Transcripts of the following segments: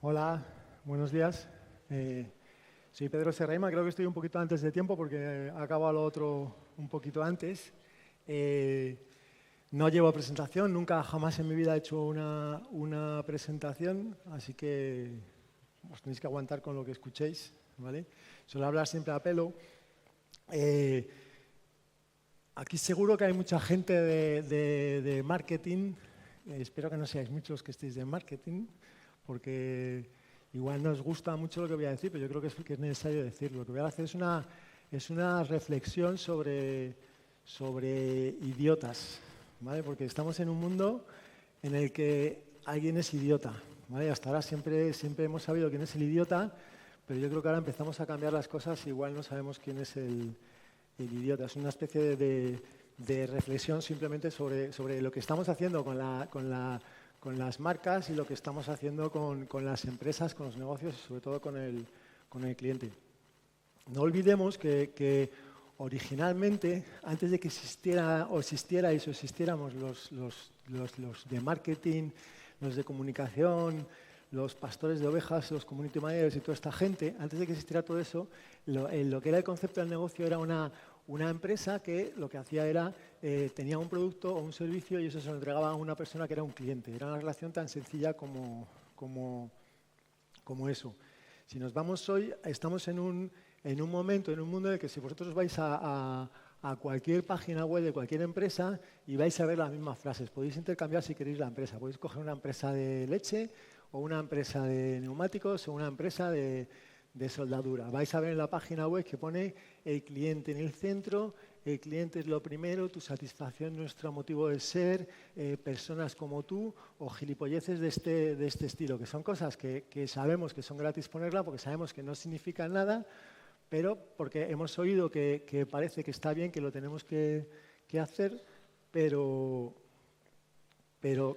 Hola, buenos días. Soy Pedro Serraima, creo que estoy un poquito antes de tiempo porque acabo lo otro un poquito antes. No llevo presentación, nunca jamás en mi vida he hecho una presentación, así que os tenéis que aguantar con lo que escuchéis, ¿vale? Suelo hablar siempre a pelo. Aquí seguro que hay mucha gente de marketing, espero que no seáis muchos que estéis de marketing, porque igual no os gusta mucho lo que voy a decir, pero yo creo que es necesario decirlo. Lo que voy a hacer es una reflexión sobre idiotas, ¿vale? Porque estamos en un mundo en el que alguien es idiota, ¿vale? Hasta ahora siempre hemos sabido quién es el idiota, pero yo creo que ahora empezamos a cambiar las cosas y igual no sabemos quién es el idiota. Es una especie de reflexión simplemente sobre lo que estamos haciendo con las marcas y lo que estamos haciendo con las empresas, con los negocios y sobre todo con el cliente. No olvidemos que originalmente, antes de que existierais o existiéramos los de marketing, los de comunicación, los pastores de ovejas, los community managers y toda esta gente, antes de que existiera todo eso, lo que era el concepto del negocio era una empresa que lo que hacía era, tenía un producto o un servicio y eso se lo entregaba a una persona que era un cliente. Era una relación tan sencilla como eso. Si nos vamos hoy, estamos en un momento, en un mundo en el que si vosotros vais a cualquier página web de cualquier empresa y vais a ver las mismas frases, podéis intercambiar si queréis la empresa. Podéis coger una empresa de leche o una empresa de neumáticos o una empresa de soldadura. Vais a ver en la página web que pone el cliente en el centro, el cliente es lo primero, tu satisfacción es nuestro motivo de ser, personas como tú o gilipolleces de este estilo, que son cosas que sabemos que son gratis ponerla porque sabemos que no significan nada, pero porque hemos oído que parece que está bien, que lo tenemos que hacer, pero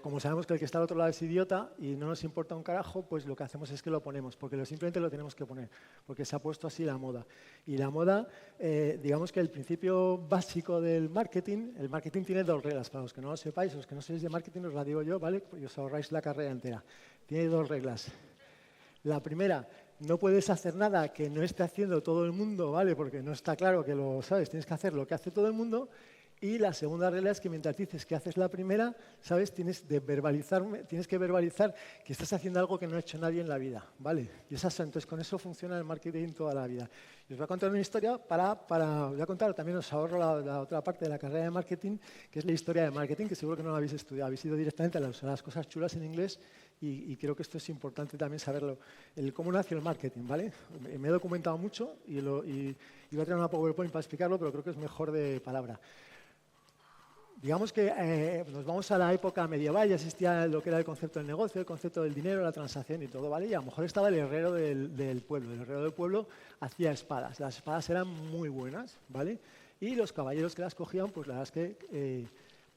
como sabemos que el que está al otro lado es idiota y no nos importa un carajo, pues lo que hacemos es que lo ponemos, porque simplemente lo tenemos que poner, porque se ha puesto así la moda. Y la moda, digamos que el principio básico del marketing, el marketing tiene dos reglas, para los que no lo sepáis, los que no sois de marketing os la digo yo, ¿vale? Y os ahorráis la carrera entera. Tiene dos reglas. La primera, no puedes hacer nada que no esté haciendo todo el mundo, ¿vale? Porque no está claro que lo sabes, tienes que hacer lo que hace todo el mundo. Y la segunda regla es que mientras dices que haces la primera, ¿sabes? Tienes que verbalizar que estás haciendo algo que no ha hecho nadie en la vida, ¿vale? Y entonces con eso funciona el marketing toda la vida. Y os voy a contar una historia voy a contar, también os ahorro la otra parte de la carrera de marketing, que es la historia de marketing, que seguro que no la habéis estudiado, habéis ido directamente a las cosas chulas en inglés y creo que esto es importante también saberlo. Cómo nació el marketing, ¿vale? Me he documentado mucho y voy a traer una PowerPoint para explicarlo, pero creo que es mejor de palabra. Digamos que nos vamos a la época medieval, ya existía lo que era el concepto del negocio, el concepto del dinero, la transacción y todo, ¿vale? Y a lo mejor estaba el herrero del pueblo. El herrero del pueblo hacía espadas. Las espadas eran muy buenas, ¿vale? Y los caballeros que las cogían, pues la verdad es que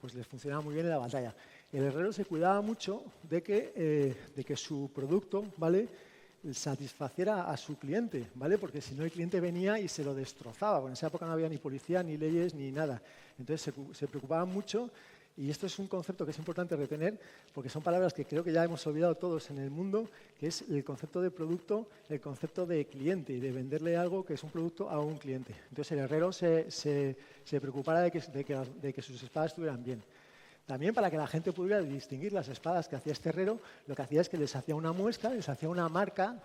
pues les funcionaba muy bien en la batalla. El herrero se cuidaba mucho de que su producto, ¿vale?, satisfaciera a su cliente, ¿vale? Porque si no el cliente venía y se lo destrozaba, porque en esa época no había ni policía, ni leyes, ni nada. Entonces se preocupaban mucho y esto es un concepto que es importante retener porque son palabras que creo que ya hemos olvidado todos en el mundo, que es el concepto de producto, el concepto de cliente y de venderle algo que es un producto a un cliente. Entonces el herrero se preocupara de que sus espadas estuvieran bien. También para que la gente pudiera distinguir las espadas que hacía este herrero, lo que hacía es que les hacía una muesca, les hacía una marca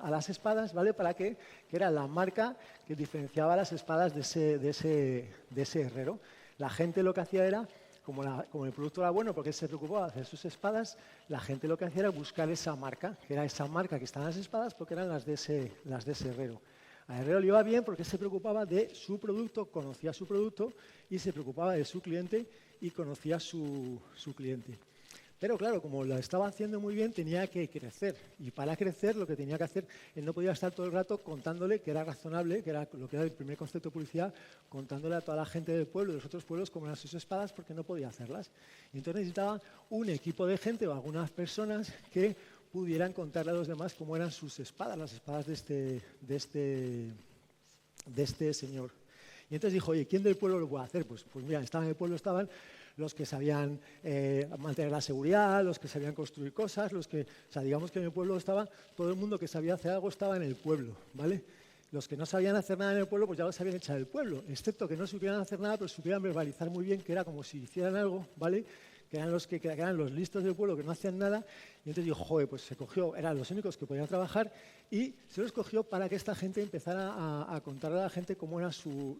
a las espadas, ¿vale? Para que era la marca que diferenciaba las espadas de ese herrero. La gente lo que hacía era, como el producto era bueno porque él se preocupaba de hacer sus espadas, la gente lo que hacía era buscar esa marca, que era esa marca que estaban en las espadas porque eran las de ese herrero. Al herrero le iba bien porque se preocupaba de su producto, conocía su producto y se preocupaba de su cliente y conocía su cliente. Pero claro, como lo estaba haciendo muy bien, tenía que crecer. Y para crecer, lo que tenía que hacer, él no podía estar todo el rato contándole que era razonable, que era lo que era el primer concepto de publicidad, contándole a toda la gente del pueblo, de los otros pueblos, cómo eran sus espadas, porque no podía hacerlas. Y entonces necesitaba un equipo de gente o algunas personas que pudieran contarle a los demás cómo eran sus espadas, las espadas de este señor. Y entonces dijo, oye, ¿quién del pueblo lo puede hacer? Pues mira, en el pueblo estaban los que sabían mantener la seguridad, los que sabían construir cosas, o sea, digamos que en el pueblo estaba, todo el mundo que sabía hacer algo estaba en el pueblo, ¿vale? Los que no sabían hacer nada en el pueblo, pues ya los habían echado del pueblo, excepto que no supieran hacer nada, pero supieran verbalizar muy bien, que era como si hicieran algo, ¿vale? Que eran los listos del pueblo, que no hacían nada, y entonces dijo, joder, pues se cogió, eran los únicos que podían trabajar, y se los cogió para que esta gente empezara a contarle a la gente cómo eran sus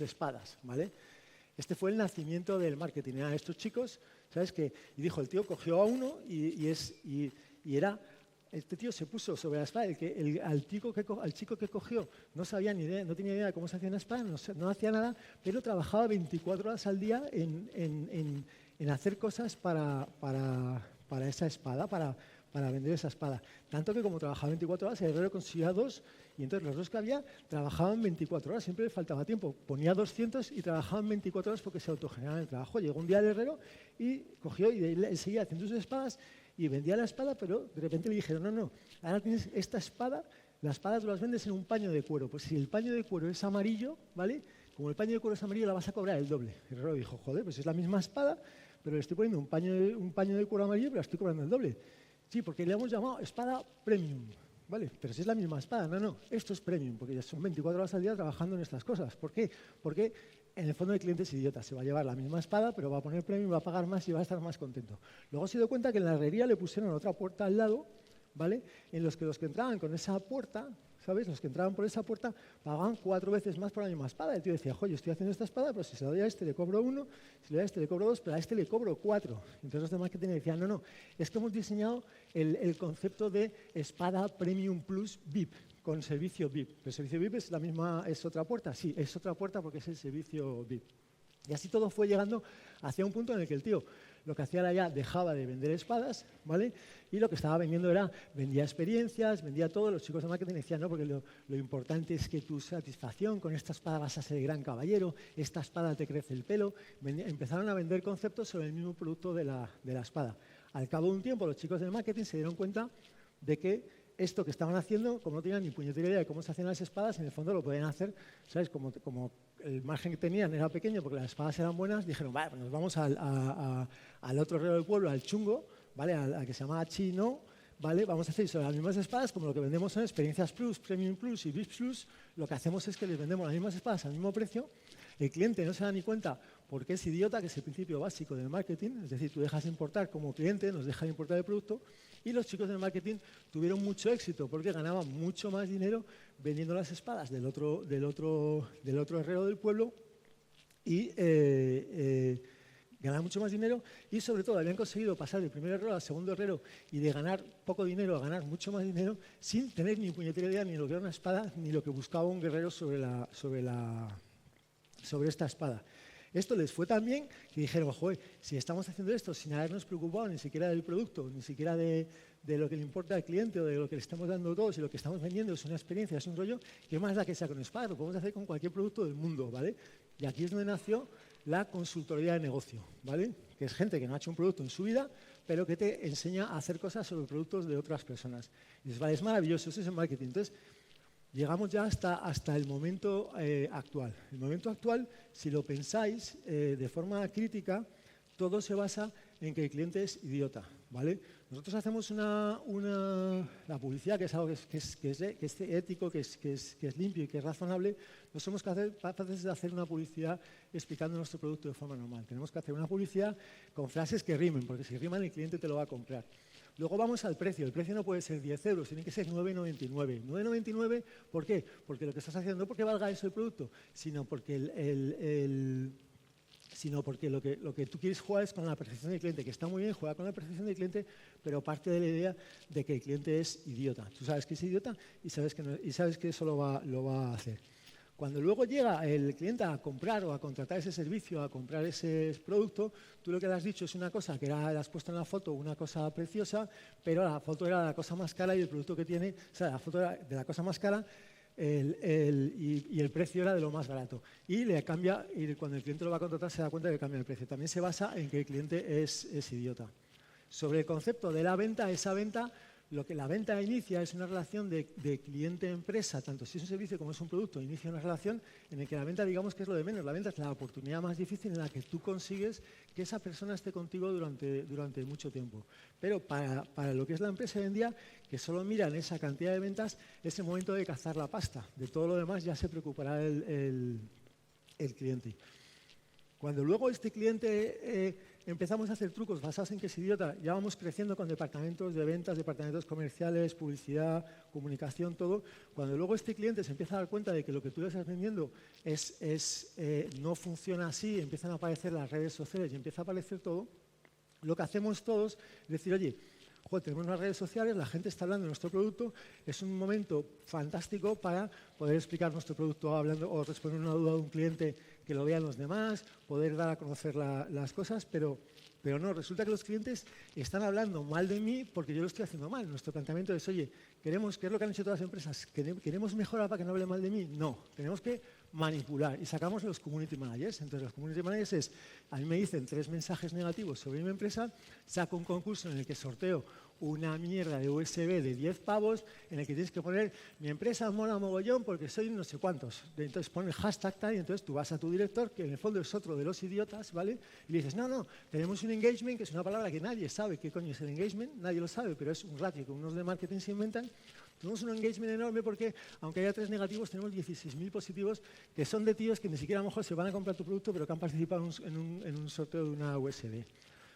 espadas, ¿vale? Este fue el nacimiento del marketing. Eran estos chicos, ¿sabes qué? Y dijo, el tío cogió a uno y era... Este tío se puso sobre la espada, al chico que cogió no sabía ni idea, no tenía idea de cómo se hacía una espada, no hacía nada, pero trabajaba 24 horas al día en hacer cosas para esa espada, para vender esa espada. Tanto que como trabajaba 24 horas, el herrero conseguía 2, y entonces los 2 que había trabajaban 24 horas, siempre le faltaba tiempo. Ponía 200 y trabajaban 24 horas porque se autogeneraban el trabajo. Llegó un día el herrero y cogió y él seguía haciendo sus espadas y vendía la espada, pero de repente le dijeron, no, ahora tienes esta espada, la espada tú las vendes en un paño de cuero. Pues si el paño de cuero es amarillo, ¿vale? Como el paño de cuero es amarillo, la vas a cobrar el doble. El herrero dijo, joder, pues es la misma espada, pero le estoy poniendo un paño de cuero amarillo, pero la estoy cobrando el doble. Sí, porque le hemos llamado espada premium, ¿vale? Pero si es la misma espada, no, esto es premium, porque ya son 24 horas al día trabajando en estas cosas. ¿Por qué? Porque en el fondo el cliente es idiota, se va a llevar la misma espada, pero va a poner premium, va a pagar más y va a estar más contento. Luego se dio cuenta que en la herrería le pusieron otra puerta al lado, ¿vale? En los que entraban con esa puerta, ¿sabes? Los que entraban por esa puerta pagaban 4 veces más por la misma espada. El tío decía, joder, yo estoy haciendo esta espada, pero si se la doy a este le cobro 1, si le doy a este le cobro 2, pero a este le cobro 4. Entonces los demás que tenían decían, no, es que hemos diseñado el concepto de espada Premium Plus VIP, con servicio VIP. ¿El servicio VIP es otra puerta? Sí, es otra puerta porque es el servicio VIP. Y así todo fue llegando hacia un punto en el que el tío lo que hacía era ya dejaba de vender espadas, ¿vale? Y lo que estaba vendiendo vendía experiencias, vendía todo. Los chicos de marketing decían, no, porque lo importante es que tu satisfacción con esta espada vas a ser el gran caballero, esta espada te crece el pelo. Empezaron a vender conceptos sobre el mismo producto de la espada. Al cabo de un tiempo, los chicos del marketing se dieron cuenta de que esto que estaban haciendo, como no tenían ni puñetera idea de cómo se hacían las espadas, en el fondo lo podían hacer, ¿sabes? Como el margen que tenían era pequeño porque las espadas eran buenas, dijeron, vale, pues nos vamos al otro herrero del pueblo, al chungo, ¿vale? Al que se llama Chino, ¿vale? Vamos a hacer sobre las mismas espadas, como lo que vendemos son experiencias Plus, Premium Plus y VIP Plus, lo que hacemos es que les vendemos las mismas espadas al mismo precio. El cliente no se da ni cuenta porque es idiota, que es el principio básico del marketing, es decir, tú dejas de importar como cliente, nos deja de importar el producto, y los chicos del marketing tuvieron mucho éxito porque ganaban mucho más dinero vendiendo las espadas del otro herrero del pueblo y ganaban mucho más dinero y sobre todo habían conseguido pasar del primer herrero al segundo herrero y de ganar poco dinero a ganar mucho más dinero sin tener ni puñetera idea ni lo que era una espada ni lo que buscaba un guerrero sobre esta espada. Esto les fue tan bien que dijeron, joder, si estamos haciendo esto sin habernos preocupado ni siquiera del producto, ni siquiera de lo que le importa al cliente o de lo que le estamos dando todos y lo que estamos vendiendo es una experiencia, es un rollo, ¿qué más da que sea con espada? Lo podemos hacer con cualquier producto del mundo, ¿vale? Y aquí es donde nació la consultoría de negocio, ¿vale? Que es gente que no ha hecho un producto en su vida, pero que te enseña a hacer cosas sobre productos de otras personas. Y dices, vale, es maravilloso, eso es el marketing. Entonces, llegamos ya hasta el momento actual. El momento actual, si lo pensáis de forma crítica, todo se basa en que el cliente es idiota, ¿vale? Nosotros hacemos la publicidad, que es algo que es ético, que es limpio y que es razonable. No somos capaces de hacer una publicidad explicando nuestro producto de forma normal. Tenemos que hacer una publicidad con frases que rimen, porque si riman el cliente te lo va a comprar. Luego vamos al precio. El precio no puede ser 10 euros, tiene que ser 9,99. 9,99, ¿por qué? Porque lo que estás haciendo no porque valga eso el producto, sino porque lo que tú quieres jugar es con la percepción del cliente, que está muy bien, juega con la percepción del cliente, pero parte de la idea de que el cliente es idiota. Tú sabes que es idiota y sabes que eso lo va a hacer. Cuando luego llega el cliente a comprar o a contratar ese servicio, a comprar ese producto, tú lo que le has dicho es una cosa que le has puesto en la foto, una cosa preciosa, pero la foto era la cosa más cara y el producto que tiene, o sea, la foto era de la cosa más cara y el precio era de lo más barato. Y le cambia, y cuando el cliente lo va a contratar se da cuenta que cambia el precio. También se basa en que el cliente es idiota. Sobre el concepto de la venta, esa venta Lo que la venta inicia es una relación de cliente-empresa, tanto si es un servicio como es un producto, inicia una relación en la que la venta, digamos que es lo de menos. La venta es la oportunidad más difícil en la que tú consigues que esa persona esté contigo durante mucho tiempo. Pero para lo que es la empresa hoy en día, que solo miran esa cantidad de ventas, es el momento de cazar la pasta. De todo lo demás ya se preocupará el cliente. Cuando luego este cliente empezamos a hacer trucos basados en que es idiota, ya vamos creciendo con departamentos de ventas, departamentos comerciales, publicidad, comunicación, todo. Cuando luego este cliente se empieza a dar cuenta de que lo que tú le estás vendiendo no funciona así, empiezan a aparecer las redes sociales y empieza a aparecer todo, lo que hacemos todos es decir, oye, tenemos unas redes sociales, la gente está hablando de nuestro producto, es un momento fantástico para poder explicar nuestro producto hablando o responder una duda de un cliente que lo vean los demás, poder dar a conocer las cosas, pero no, resulta que los clientes están hablando mal de mí porque yo lo estoy haciendo mal. Nuestro planteamiento es, oye, ¿qué es lo que han hecho todas las empresas? ¿Queremos mejorar para que no hable mal de mí? No, tenemos que manipular y sacamos los community managers. Entonces, los community managers a mí me dicen 3 mensajes negativos sobre mi empresa, saco un concurso en el que sorteo una mierda de USB de 10 pavos en el que tienes que poner mi empresa mola mogollón porque soy no sé cuántos. Entonces pones hashtag tal y entonces tú vas a tu director, que en el fondo es otro de los idiotas, ¿vale? Y le dices, no, tenemos un engagement, que es una palabra que nadie sabe qué coño es el engagement, nadie lo sabe, pero es un ratio que unos de marketing se inventan. Tenemos un engagement enorme porque, aunque haya 3 negativos, tenemos 16.000 positivos que son de tíos que ni siquiera a lo mejor se van a comprar tu producto, pero que han participado en un sorteo de una USB.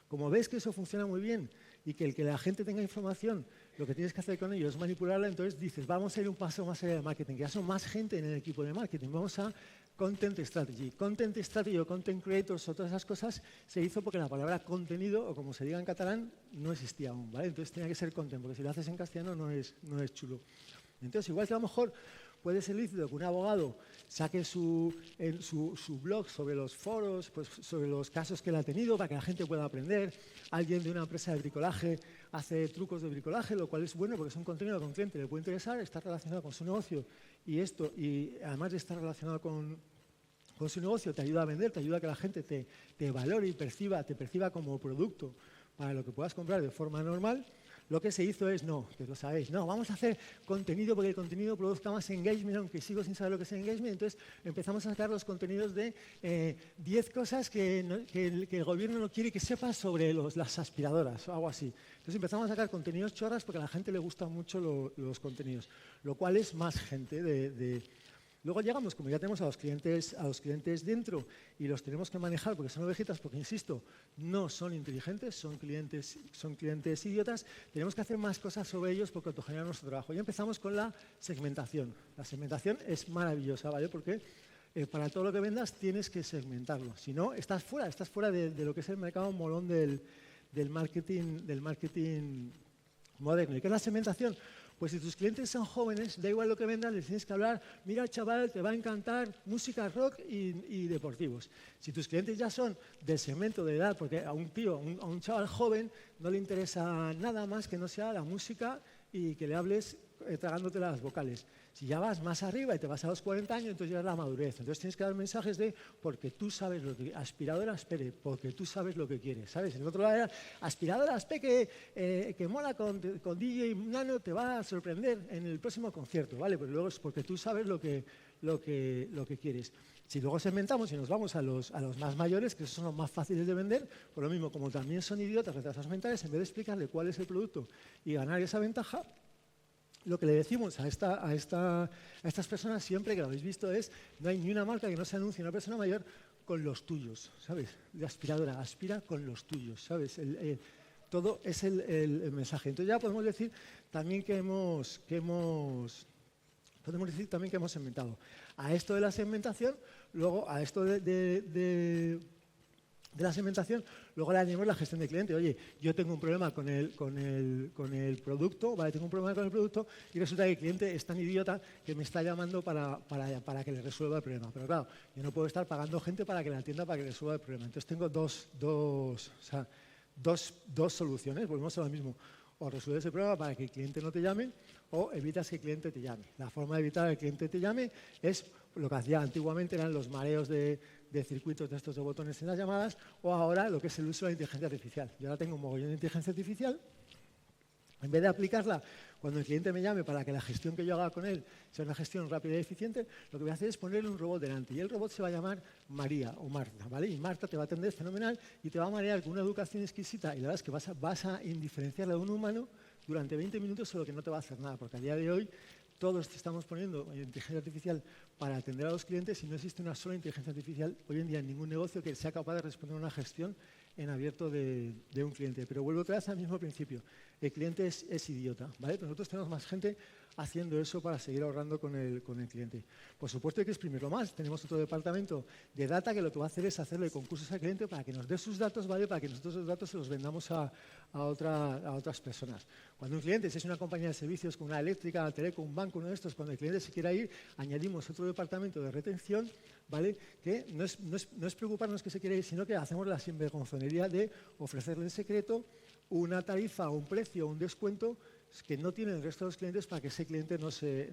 Como ves que eso funciona muy bien y que el que la gente tenga información, lo que tienes que hacer con ello es manipularla, entonces dices, vamos a ir un paso más allá de marketing, que ya son más gente en el equipo de marketing, vamos a content strategy. Content strategy o content creators o todas esas cosas se hizo porque la palabra contenido, o como se diga en catalán, no existía aún, ¿vale? Entonces tenía que ser content, porque si lo haces en castellano no es chulo. Entonces, igual que a lo mejor puede ser lícito que un abogado saque su blog sobre los foros, pues sobre los casos que él ha tenido para que la gente pueda aprender. Alguien de una empresa de bricolaje hace trucos de bricolaje, lo cual es bueno porque es un contenido que a un cliente le puede interesar, está relacionado con su negocio y además de estar relacionado con su negocio te ayuda a vender, te ayuda a que la gente te valore y te perciba como producto para lo que puedas comprar de forma normal. Lo que se hizo es, que lo sabéis, vamos a hacer contenido porque el contenido produzca más engagement, aunque sigo sin saber lo que es engagement. Entonces empezamos a sacar los contenidos de 10 cosas que el gobierno no quiere que sepas sobre las aspiradoras o algo así. Entonces empezamos a sacar contenidos chorras porque a la gente le gustan mucho los contenidos, lo cual es más gente Luego llegamos, como ya tenemos a los clientes dentro y los tenemos que manejar porque son ovejitas, porque insisto, no son inteligentes, son clientes idiotas, tenemos que hacer más cosas sobre ellos porque autogeneran nuestro trabajo. Y empezamos con la segmentación. La segmentación es maravillosa, ¿vale? Porque para todo lo que vendas tienes que segmentarlo. Si no, estás fuera de lo que es el mercado molón del marketing moderno. ¿Y qué es la segmentación? Pues si tus clientes son jóvenes, da igual lo que vendan, les tienes que hablar, mira chaval, te va a encantar música rock y deportivos. Si tus clientes ya son del segmento de edad, porque a un chaval joven no le interesa nada más que no sea la música y que le hables tragándote las vocales. Si ya vas más arriba y te vas a los 40 años, entonces ya es la madurez. Entonces tienes que dar mensajes de porque tú sabes lo que... Aspiradora Aspere, porque tú sabes lo que quieres, ¿sabes? En el otro lado era aspiradora Aspere que mola con DJ Nano, te va a sorprender en el próximo concierto, ¿vale? Pero luego es porque tú sabes lo que quieres. Si luego segmentamos y nos vamos a los más mayores, que esos son los más fáciles de vender, por lo mismo, como también son idiotas, retrasados mentales, en vez de explicarle cuál es el producto y ganar esa ventaja, lo que le decimos a estas personas siempre, que lo habéis visto, es no hay ni una marca que no se anuncie a una persona mayor con los tuyos, ¿sabes? De aspiradora, aspira con los tuyos, ¿sabes? Todo es el mensaje. Entonces ya podemos decir también que hemos segmentado. A esto de la segmentación, luego a esto de la segmentación, luego le añadimos la gestión de cliente. Oye, yo tengo un problema con el producto, ¿vale? Tengo un problema con el producto y resulta que el cliente es tan idiota que me está llamando para que le resuelva el problema. Pero claro, yo no puedo estar pagando gente para que le atienda para que le resuelva el problema. Entonces tengo dos soluciones, volvemos a lo mismo. O resuelves el problema para que el cliente no te llame o evitas que el cliente te llame. La forma de evitar que el cliente te llame es lo que hacía antiguamente, eran los mareos de circuitos de estos de botones en las llamadas, o ahora lo que es el uso de la inteligencia artificial. Yo ahora tengo un mogollón de inteligencia artificial En vez de aplicarla cuando el cliente me llame para que la gestión que yo haga con él sea una gestión rápida y eficiente, lo que voy a hacer es ponerle un robot delante. Y el robot se va a llamar María o Marta, ¿vale? Y Marta te va a atender fenomenal y te va a marear con una educación exquisita. Y la verdad es que vas a indiferenciarla de un humano durante 20 minutos, solo que no te va a hacer nada. Porque a día de hoy todos estamos poniendo inteligencia artificial para atender a los clientes y no existe una sola inteligencia artificial hoy en día en ningún negocio que sea capaz de responder a una gestión en abierto de un cliente. Pero vuelvo otra vez al mismo principio. El cliente es idiota, ¿vale? Pero nosotros tenemos más gente haciendo eso para seguir ahorrando con el cliente. Por supuesto hay que exprimirlo más. Tenemos otro departamento de data que lo que va a hacer es hacerle concursos al cliente para que nos dé sus datos, ¿vale? Para que nosotros esos datos se los vendamos a otras personas. Cuando un cliente, si es una compañía de servicios como una eléctrica, una teleco, un banco, uno de estos, cuando el cliente se quiera ir, añadimos otro departamento de retención, ¿vale? Que no es preocuparnos que se quiera ir, sino que hacemos la sinvergonzonería de ofrecerle en secreto una tarifa, un precio, un descuento que no tienen el resto de los clientes para que ese cliente no se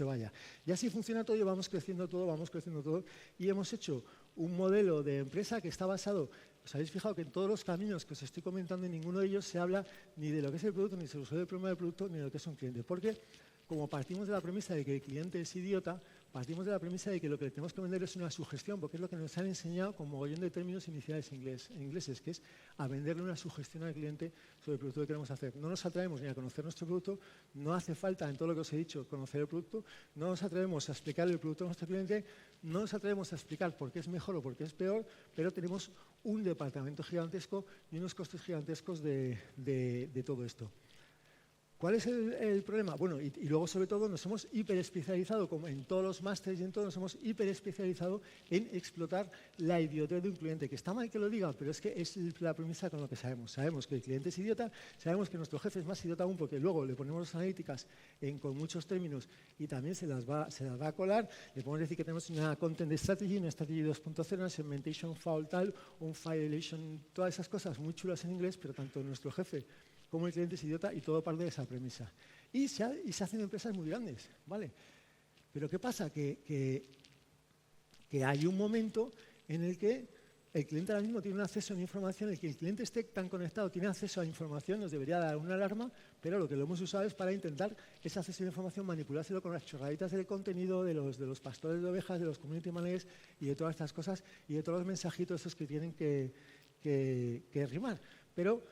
vaya. Y así funciona todo y vamos creciendo todo. Y hemos hecho un modelo de empresa que está basado, os habéis fijado que en todos los caminos que os estoy comentando, en ninguno de ellos se habla ni de lo que es el producto, ni se resuelve el problema del producto, ni de lo que es un cliente. Porque como partimos de la premisa de que el cliente es idiota, partimos de la premisa de que lo que le tenemos que vender es una sugestión, porque es lo que nos han enseñado con mogollón de términos iniciales ingleses, que es a venderle una sugestión al cliente sobre el producto que queremos hacer. No nos atrevemos ni a conocer nuestro producto, no hace falta, en todo lo que os he dicho, conocer el producto, no nos atrevemos a explicar el producto a nuestro cliente, no nos atrevemos a explicar por qué es mejor o por qué es peor, pero tenemos un departamento gigantesco y unos costes gigantescos de todo esto. ¿Cuál es el problema? Bueno, y luego sobre todo nos hemos hiperespecializado, como en todos los másteres y en todo, nos hemos hiperespecializado en explotar la idiotez de un cliente, que está mal que lo diga, pero es que es la premisa con lo que sabemos. Sabemos que el cliente es idiota, sabemos que nuestro jefe es más idiota aún porque luego le ponemos las analíticas con muchos términos y también se las va a colar. Le podemos decir que tenemos una Content Strategy, una Strategy 2.0, una Segmentation Foul tal, un Violation, todas esas cosas muy chulas en inglés, pero tanto nuestro jefe como el cliente es idiota y todo parte de esa premisa. Y se hacen empresas muy grandes, ¿vale? Pero ¿qué pasa? Que hay un momento en el que el cliente ahora mismo tiene un acceso a información, el que el cliente esté tan conectado, tiene acceso a información, nos debería dar una alarma, pero lo que lo hemos usado es para intentar ese acceso a información, manipulárselo con las chorraditas del contenido, de los pastores de ovejas, de los community managers y de todas estas cosas y de todos los mensajitos esos que tienen que rimar. Pero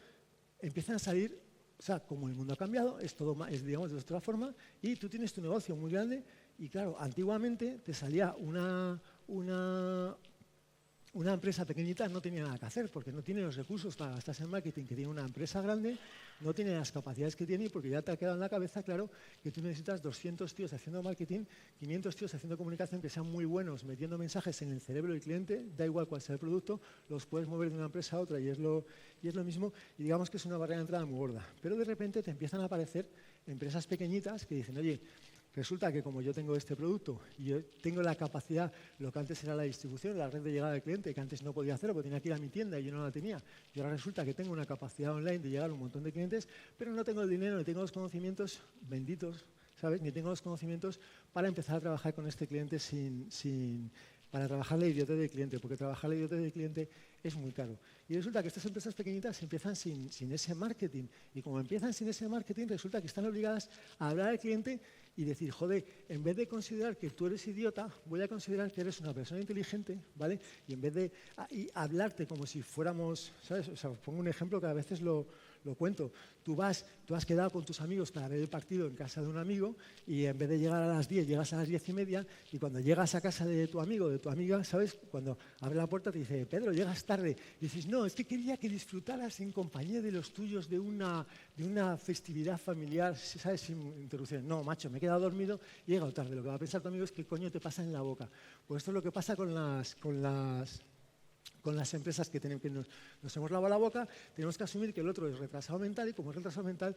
empiezan a salir, o sea, como el mundo ha cambiado, es todo más, digamos, de otra forma, y tú tienes tu negocio muy grande, y claro, antiguamente te salía una empresa pequeñita, no tenía nada que hacer, porque no tiene los recursos para gastarse en marketing que tiene una empresa grande, no tiene las capacidades que tiene, porque ya te ha quedado en la cabeza, claro, que tú necesitas 200 tíos haciendo marketing, 500 tíos haciendo comunicación que sean muy buenos, metiendo mensajes en el cerebro del cliente, da igual cuál sea el producto, los puedes mover de una empresa a otra y es lo mismo, y digamos que es una barrera de entrada muy gorda. Pero de repente te empiezan a aparecer empresas pequeñitas que dicen, oye, resulta que como yo tengo este producto y yo tengo la capacidad, lo que antes era la distribución, la red de llegada del cliente, que antes no podía hacerlo porque tenía que ir a mi tienda y yo no la tenía, y ahora resulta que tengo una capacidad online de llegar a un montón de clientes, pero no tengo el dinero, ni tengo los conocimientos benditos, ¿sabes? Ni tengo los conocimientos para empezar a trabajar con este cliente para trabajar la idiotez del cliente, porque trabajar la idiotez del cliente es muy caro. Y resulta que estas empresas pequeñitas empiezan sin ese marketing. Y como empiezan sin ese marketing, resulta que están obligadas a hablar al cliente y decir, joder, en vez de considerar que tú eres idiota, voy a considerar que eres una persona inteligente, ¿vale? Y en vez de hablarte como si fuéramos, ¿sabes? O sea, os pongo un ejemplo que a veces lo cuento. Tú has quedado con tus amigos para ver el partido en casa de un amigo y en vez de llegar a las 10, llegas a las 10:30 y cuando llegas a casa de tu amigo o de tu amiga, ¿sabes? Cuando abre la puerta te dice, Pedro, llegas tarde. Y dices, no, es que quería que disfrutaras en compañía de los tuyos de una festividad familiar, ¿sabes? Sin interrupciones. No, macho, me he quedado dormido y he llegado tarde. Lo que va a pensar tu amigo es qué coño te pasa en la boca. Pues esto es lo que pasa con las empresas que nos hemos lavado la boca, tenemos que asumir que el otro es retrasado mental y como es retrasado mental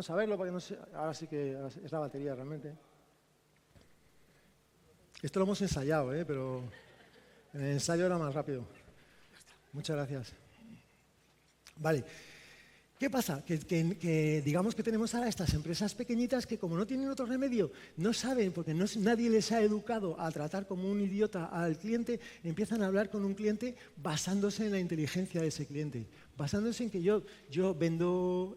Vamos a verlo para que no se... Ahora sí que es la batería realmente. Esto lo hemos ensayado, pero en el ensayo era más rápido. Muchas gracias. Vale. ¿Qué pasa? Que digamos que tenemos ahora estas empresas pequeñitas que como no tienen otro remedio, no saben, porque nadie les ha educado a tratar como un idiota al cliente, empiezan a hablar con un cliente basándose en la inteligencia de ese cliente, basándose en que yo vendo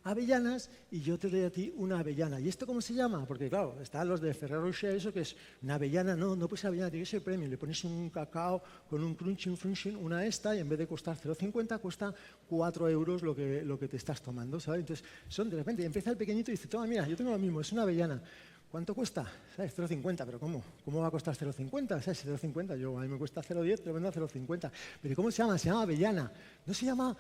avellanas y yo te doy a ti una avellana. ¿Y esto cómo se llama? Porque claro, están los de Ferrero Rocher, eso que es una avellana, no puede ser avellana, tiene que ser premium. Le pones un cacao con un crunching, una esta, y en vez de costar 0,50 cuesta 4 euros lo que te estás tomando, ¿sabes? Entonces, de repente empieza el pequeñito y dice, toma, mira, yo tengo lo mismo, es una avellana. ¿Cuánto cuesta? ¿Sabes? 0,50, pero ¿cómo? ¿Cómo va a costar 0,50? ¿Sabes? 0,50, a mí me cuesta 0,10, te lo vendo a 0,50. ¿Pero cómo se llama? Se llama avellana. No se llama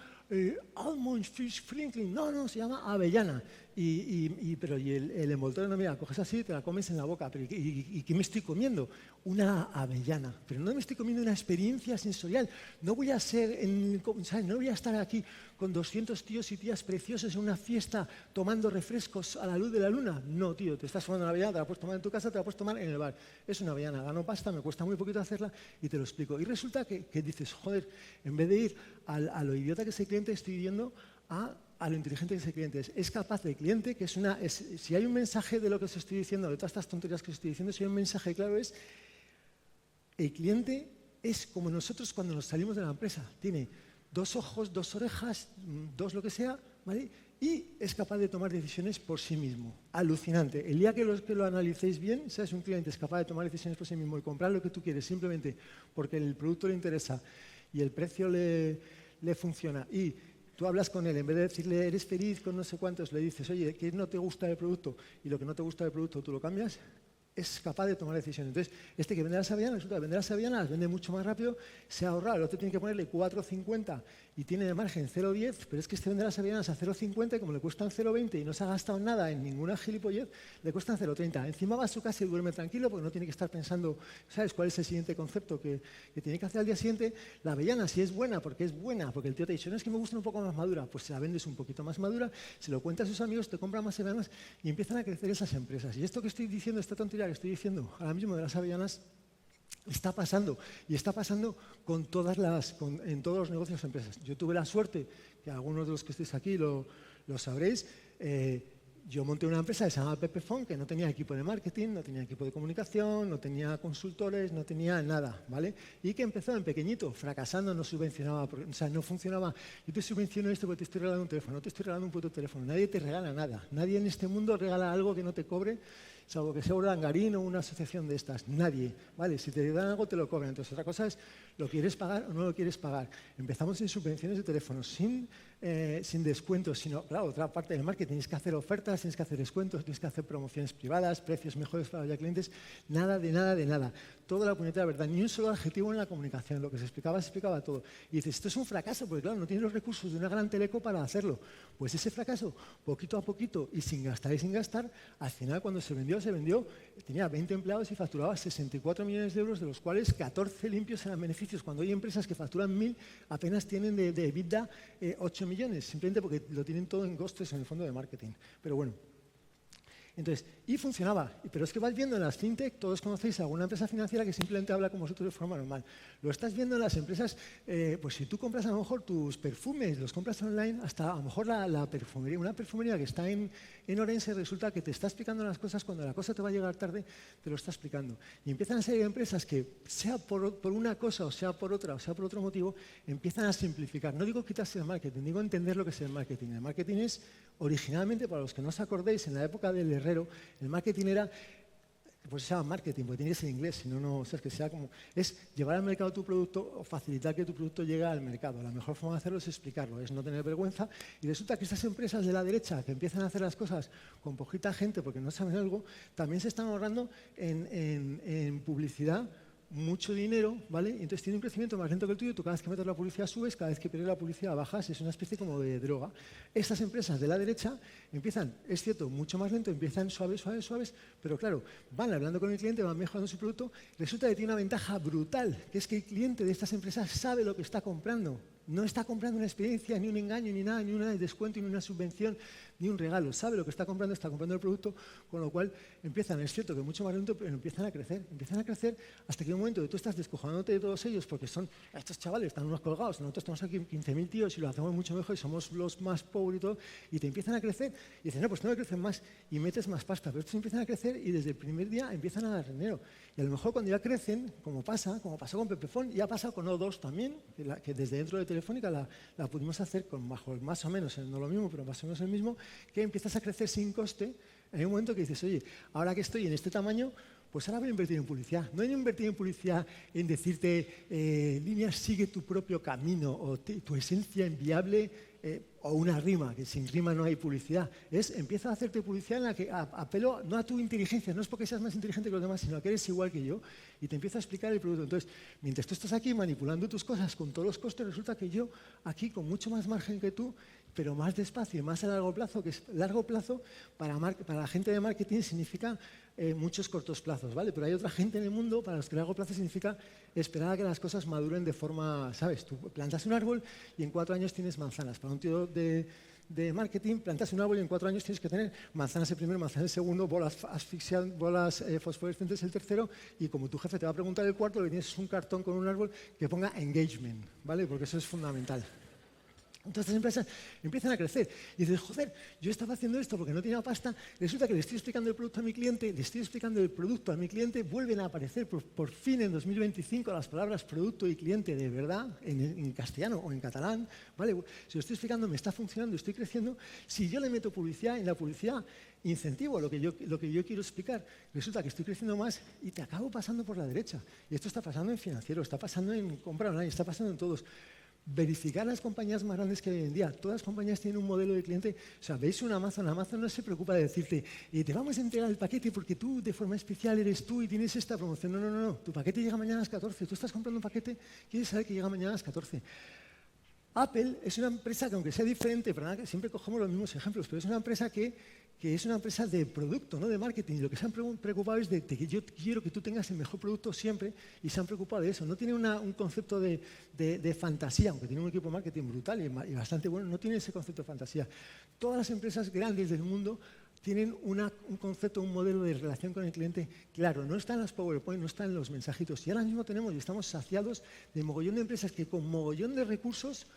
almond fish Franklin, no, se llama avellana. Pero el envoltorio no, mira, coges así, te la comes en la boca. Pero ¿y qué me estoy comiendo? Una avellana. Pero no me estoy comiendo una experiencia sensorial. No voy a ¿sabes? No voy a estar aquí con 200 tíos y tías preciosos en una fiesta tomando refrescos a la luz de la luna. No, tío, te estás tomando una avellana, te la puedes tomar en tu casa, te la puedes tomar en el bar. Es una avellana, gano pasta, me cuesta muy poquito hacerla y te lo explico. Y resulta que dices, joder, en vez de ir a lo idiota que es el cliente, estoy yendo a lo inteligente que es el cliente. Es capaz del cliente, que si hay un mensaje de lo que os estoy diciendo, de todas estas tonterías que os estoy diciendo, si hay un mensaje claro es, el cliente es como nosotros cuando nos salimos de la empresa. Tiene 2 ojos, 2 orejas, 2 lo que sea, ¿vale? Y es capaz de tomar decisiones por sí mismo. Alucinante. El día que lo analicéis bien, si un cliente es capaz de tomar decisiones por sí mismo y comprar lo que tú quieres simplemente porque el producto le interesa y el precio le funciona y tú hablas con él, en vez de decirle eres feliz con no sé cuántos, le dices, oye, ¿qué no te gusta del producto? Y lo que no te gusta del producto tú lo cambias, es capaz de tomar decisiones. Entonces, este que vende las avellanas, resulta que vender las avellanas las vende mucho más rápido, se ha ahorrado, el otro tiene que ponerle 4,50 y tiene de margen 0,10, pero es que este vende las avellanas a 0,50 y como le cuestan 0,20 y no se ha gastado nada en ninguna gilipollez, le cuestan 0,30. Encima va a su casa y duerme tranquilo porque no tiene que estar pensando, ¿sabes cuál es el siguiente concepto que tiene que hacer al día siguiente? La avellana, si es buena, porque el tío te dice, no, es que me gusta un poco más madura, pues se la vendes un poquito más madura, se lo cuenta a sus amigos, te compran más avellanas y empiezan a crecer esas empresas. Y esto que estoy diciendo, esta tontería que estoy diciendo ahora mismo de las avellanas, está pasando, y está pasando en todos los negocios y empresas. Yo tuve la suerte, que algunos de los que estéis aquí lo sabréis, yo monté una empresa que se llama Pepefon, que no tenía equipo de marketing, no tenía equipo de comunicación, no tenía consultores, no tenía nada, ¿vale? Y que empezó en pequeñito, fracasando, no subvencionaba, o sea, no funcionaba. Yo te subvenciono esto porque te estoy regalando un teléfono, no te estoy regalando un puto teléfono, nadie te regala nada, nadie en este mundo regala algo que no te cobre, salvo que sea Urdangarín o una asociación de estas, nadie, ¿vale? Si te dan algo te lo cobran, entonces otra cosa es, ¿lo quieres pagar o no lo quieres pagar? Empezamos en subvenciones de teléfonos, sin descuentos, sino, claro, otra parte del marketing, tienes que hacer ofertas, tienes que hacer descuentos, tienes que hacer promociones privadas, precios mejores para los clientes, nada de nada. Toda la puñetera verdad, ni un solo adjetivo en la comunicación, lo que se explicaba todo. Y dices, esto es un fracaso, porque claro, no tienes los recursos de una gran teleco para hacerlo. Pues ese fracaso, poquito a poquito y sin gastar, al final cuando se vendió, tenía 20 empleados y facturaba 64 millones de euros, de los cuales 14 limpios eran beneficios. Cuando hay empresas que facturan 1.000, apenas tienen de EBITDA 8 millones, simplemente porque lo tienen todo en costes en el fondo de marketing. Pero bueno. Entonces, y funcionaba, pero es que vas viendo en las fintech, todos conocéis alguna empresa financiera que simplemente habla con vosotros de forma normal. Lo estás viendo en las empresas, pues si tú compras a lo mejor tus perfumes, los compras online, hasta a lo mejor la perfumería, una perfumería que está en Orense, resulta que te está explicando las cosas, cuando la cosa te va a llegar tarde, te lo está explicando. Y empiezan a ser empresas que, sea por una cosa, o sea por otra, o sea por otro motivo, empiezan a simplificar. No digo quitarse el marketing, digo entender lo que es el marketing. El marketing es, originalmente, para los que no os acordéis, en la época del herrero, el marketing era, pues se llama marketing, porque tiene que ser inglés, si no, no, o sea, que sea como, es llevar al mercado tu producto o facilitar que tu producto llegue al mercado. La mejor forma de hacerlo es explicarlo, es no tener vergüenza. Y resulta que estas empresas de la derecha que empiezan a hacer las cosas con poquita gente porque no saben algo, también se están ahorrando en publicidad mucho dinero, ¿vale? Y entonces tiene un crecimiento más lento que el tuyo, tú cada vez que metes la publicidad subes, cada vez que pierdes la publicidad bajas, es una especie como de droga. Estas empresas de la derecha empiezan, es cierto, mucho más lento, empiezan suaves, pero claro, van hablando con el cliente, van mejorando su producto, resulta que tiene una ventaja brutal, que es que el cliente de estas empresas sabe lo que está comprando. No está comprando una experiencia, ni un engaño, ni nada, ni un descuento, ni una subvención ni un regalo, sabe lo que está comprando el producto, con lo cual empiezan, es cierto que mucho más lento, pero empiezan a crecer hasta que en un momento que tú estás descojonándote de todos ellos, porque son, estos chavales están unos colgados, nosotros estamos aquí 15.000 tíos y lo hacemos mucho mejor y somos los más pobres y todo, y te empiezan a crecer, y dices, no, pues no me crecen más, y metes más pasta, pero estos empiezan a crecer y desde el primer día empiezan a dar dinero. Y a lo mejor cuando ya crecen, como pasó con Pepefon, ya pasa con O2 también, que desde dentro de Telefónica la pudimos hacer con más o menos, no lo mismo, pero más o menos el mismo, que empiezas a crecer sin coste. Hay un momento que dices, oye, ahora que estoy en este tamaño, pues ahora voy a invertir en publicidad. No voy a invertir en publicidad en decirte, Líneas, sigue tu propio camino, o tu esencia inviable, o una rima, que sin rima no hay publicidad. Empieza a hacerte publicidad en la que apelo no a tu inteligencia, no es porque seas más inteligente que los demás, sino a que eres igual que yo, y te empiezo a explicar el producto. Entonces, mientras tú estás aquí manipulando tus cosas con todos los costes, resulta que yo, aquí con mucho más margen que tú, pero más despacio y más a largo plazo, que es largo plazo para la gente de marketing significa muchos cortos plazos, ¿vale? Pero hay otra gente en el mundo para los que largo plazo significa esperar a que las cosas maduren de forma, ¿sabes? Tú plantas un árbol y en 4 años tienes manzanas. Para un tío de marketing, plantas un árbol y en 4 años tienes que tener manzanas el primero, manzanas el segundo, bolas fosforescentes el tercero, y como tu jefe te va a preguntar el cuarto, lo que tienes es un cartón con un árbol que ponga engagement, ¿vale? Porque eso es fundamental. Entonces las empresas empiezan a crecer y dices, joder, yo estaba haciendo esto porque no tenía pasta, resulta que le estoy explicando el producto a mi cliente, le estoy explicando el producto a mi cliente, vuelven a aparecer por fin en 2025 las palabras producto y cliente de verdad, en castellano o en catalán, ¿vale? Si lo estoy explicando, me está funcionando, estoy creciendo. Si yo le meto publicidad, en la publicidad incentivo lo que yo quiero explicar, resulta que estoy creciendo más y te acabo pasando por la derecha. Y esto está pasando en financiero, está pasando en compra online, está pasando en todos. Verificar las compañías más grandes que hay hoy en día. Todas las compañías tienen un modelo de cliente. O sea, veis un Amazon no se preocupa de decirte, te vamos a entregar el paquete porque tú de forma especial eres tú y tienes esta promoción. No. Tu paquete llega mañana a las 14. Tú estás comprando un paquete, quieres saber que llega mañana a las 14. Apple es una empresa que, aunque sea diferente, ¿verdad? Que siempre cogemos los mismos ejemplos, pero es una empresa que es una empresa de producto, no de marketing. Y lo que se han preocupado es de que yo quiero que tú tengas el mejor producto siempre, y se han preocupado de eso. No tiene un concepto de fantasía, aunque tiene un equipo de marketing brutal y bastante bueno, no tiene ese concepto de fantasía. Todas las empresas grandes del mundo tienen un concepto, un modelo de relación con el cliente claro. No está en las PowerPoint, no está en los mensajitos. Y ahora mismo tenemos y estamos saciados de mogollón de empresas que con mogollón de recursos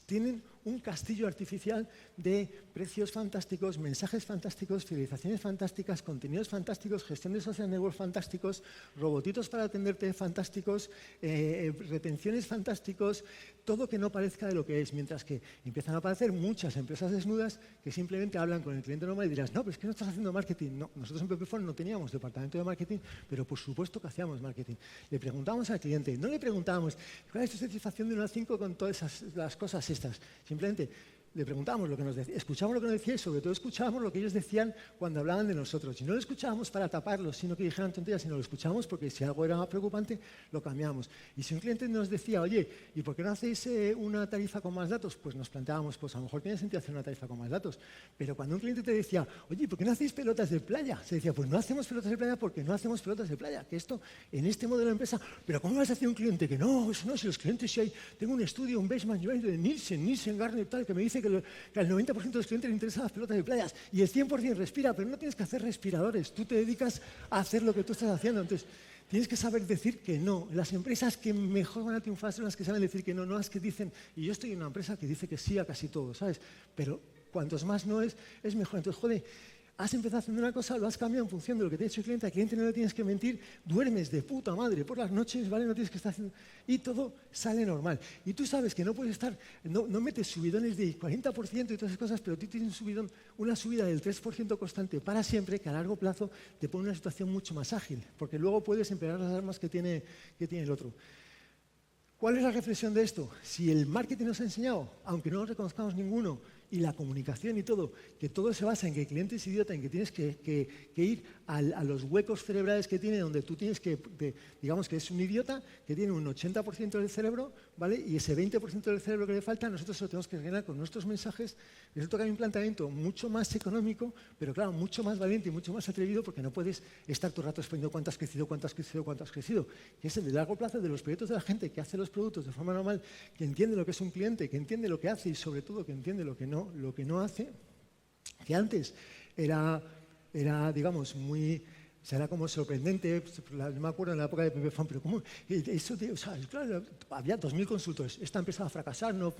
tienen un castillo artificial de precios fantásticos, mensajes fantásticos, fidelizaciones fantásticas, contenidos fantásticos, gestión de social network fantásticos, robotitos para atenderte fantásticos, retenciones fantásticos, todo que no parezca de lo que es, mientras que empiezan a aparecer muchas empresas desnudas que simplemente hablan con el cliente normal y dirás, no, pero es que no estás haciendo marketing. No, nosotros en Pepefon no teníamos departamento de marketing, pero por supuesto que hacíamos marketing. Le preguntábamos al cliente, no le preguntábamos, ¿cuál es tu satisfacción de 1 a 5 con todas las cosas estas? Simplemente le preguntábamos lo que nos decía, escuchábamos lo que nos decía y sobre todo escuchábamos lo que ellos decían cuando hablaban de nosotros. Y no lo escuchábamos para taparlos, sino que dijeran tonterías, sino lo escuchábamos porque si algo era preocupante, lo cambiábamos. Y si un cliente nos decía, oye, ¿y por qué no hacéis una tarifa con más datos? Pues nos planteábamos, pues a lo mejor tiene sentido hacer una tarifa con más datos. Pero cuando un cliente te decía, oye, ¿por qué no hacéis pelotas de playa? Se decía, pues no hacemos pelotas de playa porque no hacemos pelotas de playa. Que esto, en este modelo de empresa, pero ¿cómo vas a hacer un cliente? Que no, eso no, si los clientes, si hay, tengo un estudio, un benchmark de Nielsen, Gartner, tal, que me dice que al 90% de los clientes les interesan las pelotas de playas y el 100% respira, pero no tienes que hacer respiradores, tú te dedicas a hacer lo que tú estás haciendo. Entonces, tienes que saber decir que no. Las empresas que mejor van a triunfar son las que saben decir que no, no las que dicen, y yo estoy en una empresa que dice que sí a casi todo, ¿sabes? Pero cuantos más no es mejor. Entonces, joder, has empezado haciendo una cosa, lo has cambiado en función de lo que te ha dicho el cliente, al cliente no le tienes que mentir, duermes de puta madre por las noches, ¿vale? No tienes que estar haciendo... Y todo sale normal. Y tú sabes que no puedes estar, no metes subidones de 40% y todas esas cosas, pero tú tienes un subidón, una subida del 3% constante para siempre, que a largo plazo te pone en una situación mucho más ágil, porque luego puedes empeorar las armas que tiene el otro. ¿Cuál es la reflexión de esto? Si el marketing nos ha enseñado, aunque no lo reconozcamos ninguno, y la comunicación y todo, que todo se basa en que el cliente es idiota, en que tienes que ir a los huecos cerebrales que tiene, donde tú tienes que, digamos que es un idiota, que tiene un 80% del cerebro, ¿vale? Y ese 20% del cerebro que le falta, nosotros lo tenemos que rellenar con nuestros mensajes. Resulta que hay un planteamiento mucho más económico, pero claro, mucho más valiente y mucho más atrevido, porque no puedes estar todo el rato exponiendo cuánto has crecido, que es el de largo plazo de los proyectos de la gente que hace los productos de forma normal, que entiende lo que es un cliente, que entiende lo que hace y sobre todo que entiende lo que no hace. que antes era digamos, muy... O sea, era como sorprendente, no me acuerdo en la época de Pepephone, pero ¿cómo? Eso o sea, claro, había 2.000 consultores, esta empresa va a fracasar, no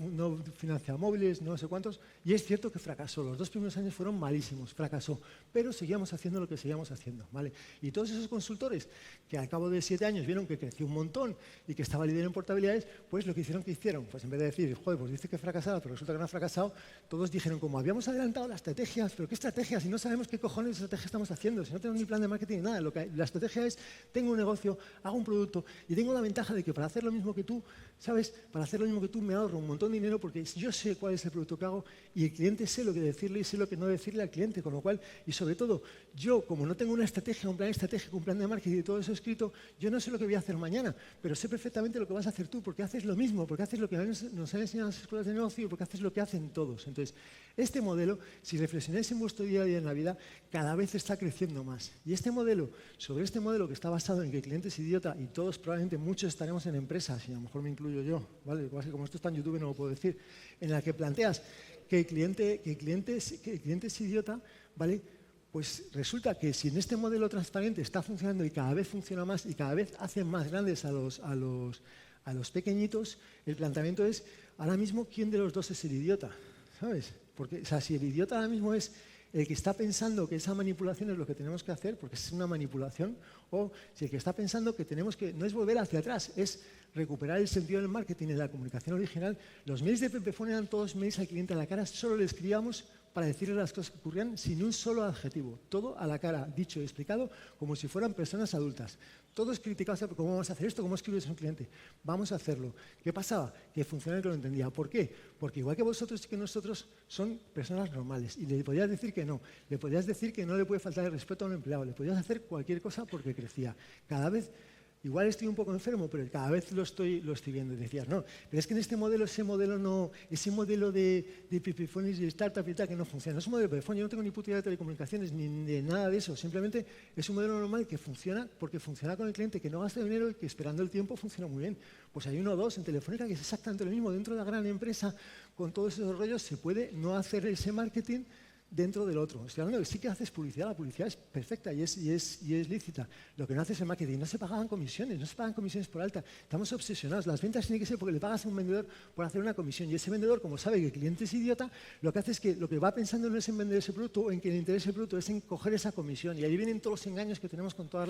financia móviles, no sé cuántos, y es cierto que fracasó, los 2 primeros años fueron malísimos, fracasó, pero seguíamos haciendo lo que seguíamos haciendo, ¿vale? Y todos esos consultores que al cabo de 7 años vieron que creció un montón y que estaba líder en portabilidades, pues lo que hicieron, pues en vez de decir, joder, pues dice que fracasaba, pero resulta que no ha fracasado, todos dijeron, como habíamos adelantado las estrategias, pero ¿qué estrategias? Si no sabemos qué cojones de estrategia estamos haciendo, si no tenemos ni plan de marketing ni nada. La estrategia es, tengo un negocio, hago un producto y tengo la ventaja de que para hacer lo mismo que tú, ¿sabes? Para hacer lo mismo que tú me ahorro un montón de dinero porque yo sé cuál es el producto que hago y el cliente sé lo que decirle y sé lo que no decirle al cliente, con lo cual, y sobre todo, yo como no tengo una estrategia, un plan estratégico, un plan de marketing y todo eso escrito, yo no sé lo que voy a hacer mañana, pero sé perfectamente lo que vas a hacer tú porque haces lo mismo, porque haces lo que nos han enseñado las escuelas de negocio y porque haces lo que hacen todos. Entonces, este modelo, si reflexionáis en vuestro día a día en la vida, cada vez está creciendo más. Y sobre este modelo que está basado en que el cliente es idiota y todos probablemente muchos estaremos en empresas, y a lo mejor me incluyo yo, ¿vale? Como esto está en YouTube no lo puedo decir, en la que planteas que el cliente es idiota, ¿vale? Pues resulta que si en este modelo transparente está funcionando y cada vez funciona más y cada vez hacen más grandes a los pequeñitos, el planteamiento es, ahora mismo, ¿quién de los dos es el idiota? ¿Sabes? Porque, o sea, si el idiota ahora mismo es el que está pensando que esa manipulación es lo que tenemos que hacer, porque es una manipulación, o si el que está pensando que tenemos que, no es volver hacia atrás, es recuperar el sentido del marketing en la comunicación original. Los mails de Pepephone eran todos mails al cliente a la cara, solo le escribíamos para decirle las cosas que ocurrían sin un solo adjetivo, todo a la cara, dicho y explicado como si fueran personas adultas. Todos criticados, ¿cómo vamos a hacer esto? ¿Cómo escribes a un cliente? Vamos a hacerlo. ¿Qué pasaba? Que funcionaba y que lo entendía. ¿Por qué? Porque igual que vosotros y que nosotros son personas normales y le podías decir que no, le podías decir que no le puede faltar el respeto a un empleado, le podías hacer cualquier cosa porque crecía. Cada vez... Igual estoy un poco enfermo, pero cada vez lo estoy viendo. Y decías, no, pero es que en este modelo, ese modelo de Pepephone y de startup y tal, que no funciona. No es un modelo de Pepephone, yo no tengo ni puta idea de telecomunicaciones, ni de nada de eso. Simplemente es un modelo normal que funciona porque funciona con el cliente, que no gasta dinero y que esperando el tiempo funciona muy bien. Pues hay uno o dos en Telefónica que es exactamente lo mismo. Dentro de la gran empresa, con todos esos rollos, se puede no hacer ese marketing dentro del otro. Estoy hablando de que sí que haces publicidad, la publicidad es perfecta y es lícita. Lo que no haces es marketing. No se pagan comisiones por alta. Estamos obsesionados. Las ventas tienen que ser porque le pagas a un vendedor por hacer una comisión y ese vendedor, como sabe que el cliente es idiota, lo que hace es que lo que va pensando no es en vender ese producto o en que le interese el producto, es en coger esa comisión. Y ahí vienen todos los engaños que tenemos con todas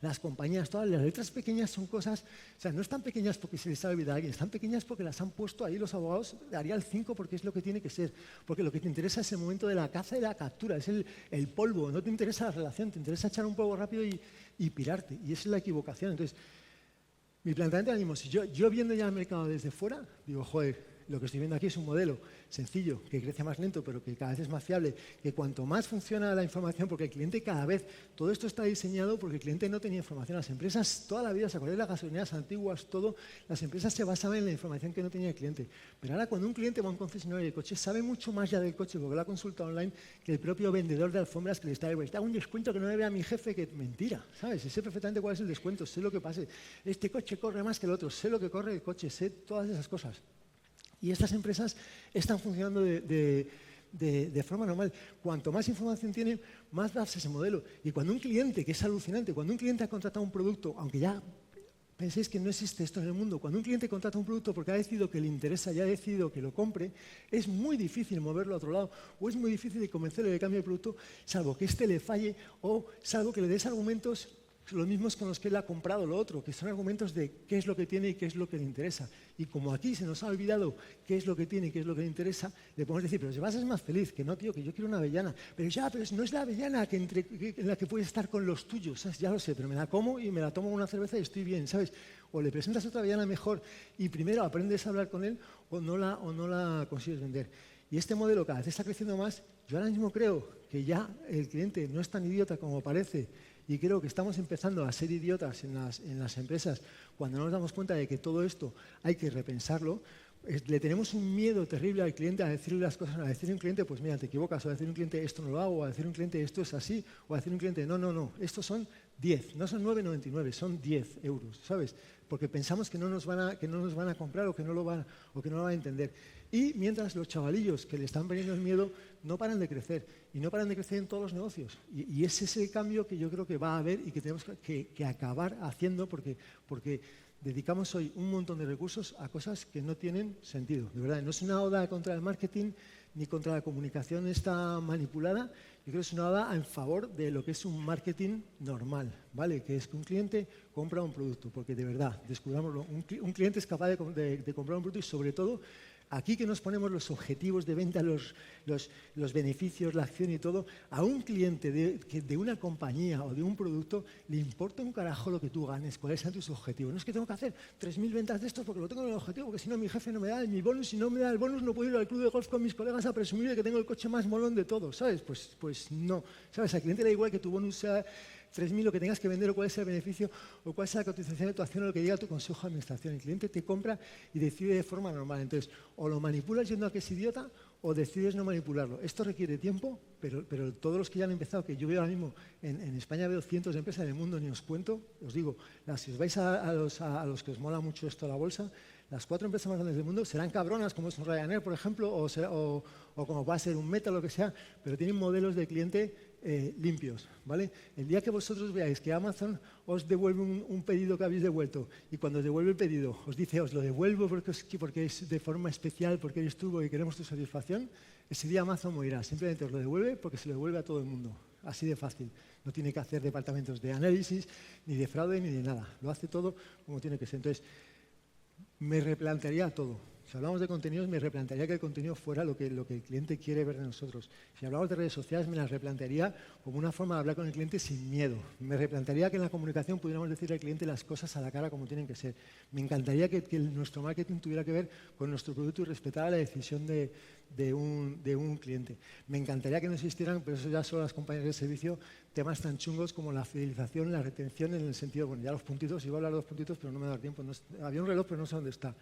las compañías. Todas las letras pequeñas son cosas, o sea, no están pequeñas porque se les ha olvidado a alguien, están pequeñas porque las han puesto ahí los abogados de Arial 5 porque es lo que tiene que ser. Porque lo que te interesa es el momento de la caza y la captura, es el polvo, no te interesa la relación, te interesa echar un polvo rápido y pirarte, y esa es la equivocación. Entonces, mi planteamiento de ánimo, si yo viendo ya el mercado desde fuera, digo, joder, lo que estoy viendo aquí es un modelo sencillo, que crece más lento, pero que cada vez es más fiable, que cuanto más funciona la información, porque el cliente cada vez, todo esto está diseñado porque el cliente no tenía información. Las empresas, toda la vida, ¿se acuerdan de las gasolineras antiguas? Todo, las empresas se basaban en la información que no tenía el cliente. Pero ahora cuando un cliente va a un concesionario de coche, sabe mucho más ya del coche, porque lo ha consultado online, que el propio vendedor de alfombras que le está diciendo, hago un descuento que no le vea a mi jefe, que mentira, ¿sabes? Sé perfectamente cuál es el descuento, sé lo que pase. Este coche corre más que el otro, sé lo que corre el coche, sé todas esas cosas. Y estas empresas están funcionando de forma normal. Cuanto más información tienen, más va a ser ese modelo. Y cuando un cliente, que es alucinante, cuando un cliente ha contratado un producto, aunque ya penséis que no existe esto en el mundo, cuando un cliente contrata un producto porque ha decidido que le interesa y ha decidido que lo compre, es muy difícil moverlo a otro lado o es muy difícil de convencerle de cambio de producto, salvo que éste le falle o salvo que le des argumentos los mismos con los que él ha comprado lo otro, que son argumentos de qué es lo que tiene y qué es lo que le interesa. Y como aquí se nos ha olvidado qué es lo que tiene y qué es lo que le interesa, le podemos decir, pero si vas a ser más feliz, que no, tío, que yo quiero una avellana. Pero no es la avellana en la que puedes estar con los tuyos, ¿sabes? Ya lo sé, pero me la como y me la tomo una cerveza y estoy bien, ¿sabes? O le presentas otra avellana mejor y primero aprendes a hablar con él o no la consigues vender. Y este modelo cada vez está creciendo más. Yo ahora mismo creo que ya el cliente no es tan idiota como parece. Y creo que estamos empezando a ser idiotas en las empresas cuando no nos damos cuenta de que todo esto hay que repensarlo. Le tenemos un miedo terrible al cliente a decirle las cosas, a decirle a un cliente, pues mira, te equivocas, o a decirle a un cliente, esto no lo hago, o a decirle a un cliente, esto es así, o a decirle a un cliente, no, estos son 10, no son 9,99, son 10 euros, ¿sabes? Porque pensamos que no nos van a comprar o que no lo van a entender. Y mientras los chavalillos que le están poniendo el miedo no paran de crecer. Y no paran de crecer en todos los negocios. Y es ese cambio que yo creo que va a haber y que tenemos que acabar haciendo porque dedicamos hoy un montón de recursos a cosas que no tienen sentido. De verdad, no es una oda contra el marketing ni contra la comunicación esta manipulada. Yo creo que es una oda en favor de lo que es un marketing normal, ¿vale? Que es que un cliente compra un producto, porque de verdad, descubrámoslo, un cliente es capaz de comprar un producto y sobre todo aquí que nos ponemos los objetivos de venta, los beneficios, la acción y todo, a un cliente de una compañía o de un producto le importa un carajo lo que tú ganes, cuáles sean tus objetivos. No es que tengo que hacer 3.000 ventas de estos porque lo tengo en el objetivo, porque si no mi jefe no me da mi bonus, si no me da el bonus no puedo ir al club de golf con mis colegas a presumir de que tengo el coche más molón de todos, ¿sabes? Pues no, ¿sabes? Al cliente le da igual que tu bonus sea 3.000, lo que tengas que vender o cuál es el beneficio o cuál es la cotización de tu acción o lo que diga tu consejo de administración. El cliente te compra y decide de forma normal. Entonces, o lo manipulas yendo a que es idiota o decides no manipularlo. Esto requiere tiempo, pero todos los que ya han empezado, que yo veo ahora mismo, en España veo cientos de empresas, en el mundo ni os cuento, os digo, si os vais a los que os mola mucho esto la bolsa, las 4 empresas más grandes del mundo serán cabronas, como es un Ryanair, por ejemplo, o como va a ser un Meta, lo que sea, pero tienen modelos de cliente limpios, ¿vale? El día que vosotros veáis que Amazon os devuelve un pedido que habéis devuelto y cuando os devuelve el pedido os dice os lo devuelvo porque es de forma especial, porque eres tú y queremos tu satisfacción, ese día Amazon morirá. Simplemente os lo devuelve porque se lo devuelve a todo el mundo. Así de fácil. No tiene que hacer departamentos de análisis, ni de fraude, ni de nada. Lo hace todo como tiene que ser. Entonces, me replantearía todo. Si hablamos de contenidos, me replantearía que el contenido fuera lo que el cliente quiere ver de nosotros. Si hablamos de redes sociales, me las replantearía como una forma de hablar con el cliente sin miedo. Me replantearía que en la comunicación pudiéramos decirle al cliente las cosas a la cara como tienen que ser. Me encantaría que nuestro marketing tuviera que ver con nuestro producto y respetara la decisión de un cliente. Me encantaría que no existieran, pero eso ya son las compañías de servicio, temas tan chungos como la fidelización, la retención en el sentido, bueno, ya los puntitos, iba a hablar de los puntitos, pero no me da tiempo. Había un reloj, pero no sé dónde está.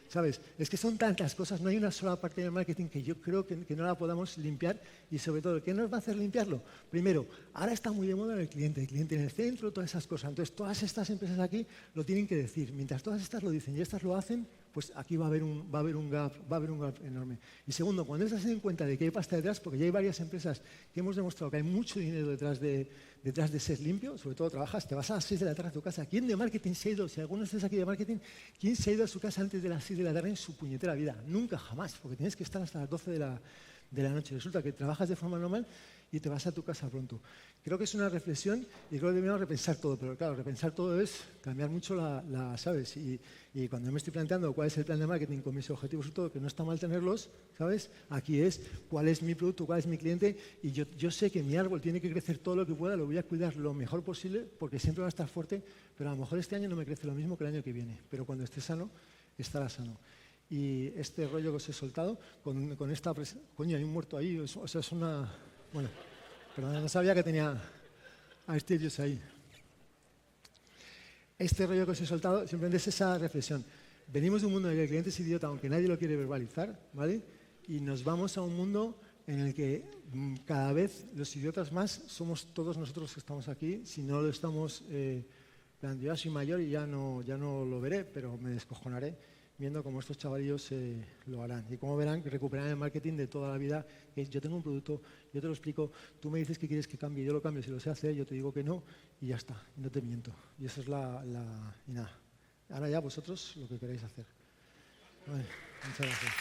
¿Sabes? Es que son tantas cosas, no hay una sola parte del marketing que yo creo que no la podamos limpiar y sobre todo, ¿qué nos va a hacer limpiarlo? Primero, ahora está muy de moda el cliente en el centro, todas esas cosas. Entonces, todas estas empresas aquí lo tienen que decir. Mientras todas estas lo dicen y estas lo hacen, pues aquí va a haber un gap enorme. Y segundo, cuando estas se den cuenta de que hay pasta detrás, porque ya hay varias empresas que hemos demostrado que hay mucho dinero detrás de ser limpio, sobre todo trabajas, te vas a las 6 de la tarde a tu casa. ¿Quién de marketing se ha ido? Si alguno estés aquí de marketing, ¿quién se ha ido a su casa antes de las 6 de la tarde en su puñetera vida? Nunca, jamás, porque tienes que estar hasta las 12 de la noche. Resulta que trabajas de forma normal y te vas a tu casa pronto. Creo que es una reflexión y creo que debemos repensar todo, pero claro, repensar todo es cambiar mucho ¿sabes? Y cuando me estoy planteando cuál es el plan de marketing con mis objetivos y todo, que no está mal tenerlos, ¿sabes? Aquí es cuál es mi producto, cuál es mi cliente y yo sé que mi árbol tiene que crecer todo lo que pueda, lo voy a cuidar lo mejor posible porque siempre va a estar fuerte, pero a lo mejor este año no me crece lo mismo que el año que viene, pero cuando esté sano, estará sano. Y este rollo que os he soltado, con esta... Coño, hay un muerto ahí, o sea, es una... Bueno, perdón, no sabía que tenía a Steve Jobs ahí. Este rollo que os he soltado simplemente es esa reflexión. Venimos de un mundo en el que el cliente es idiota, aunque nadie lo quiere verbalizar, ¿vale? Y nos vamos a un mundo en el que cada vez los idiotas más somos todos nosotros que estamos aquí. Si no lo estamos... yo ya soy mayor y ya no lo veré, pero me descojonaré viendo cómo estos chavalillos lo harán. Y cómo verán que recuperarán el marketing de toda la vida. Yo tengo un producto, yo te lo explico, tú me dices que quieres que cambie, yo lo cambio, si lo sé hacer, yo te digo que no y ya está, no te miento. Y eso es y nada. Ahora ya vosotros lo que queráis hacer. Vale, muchas gracias.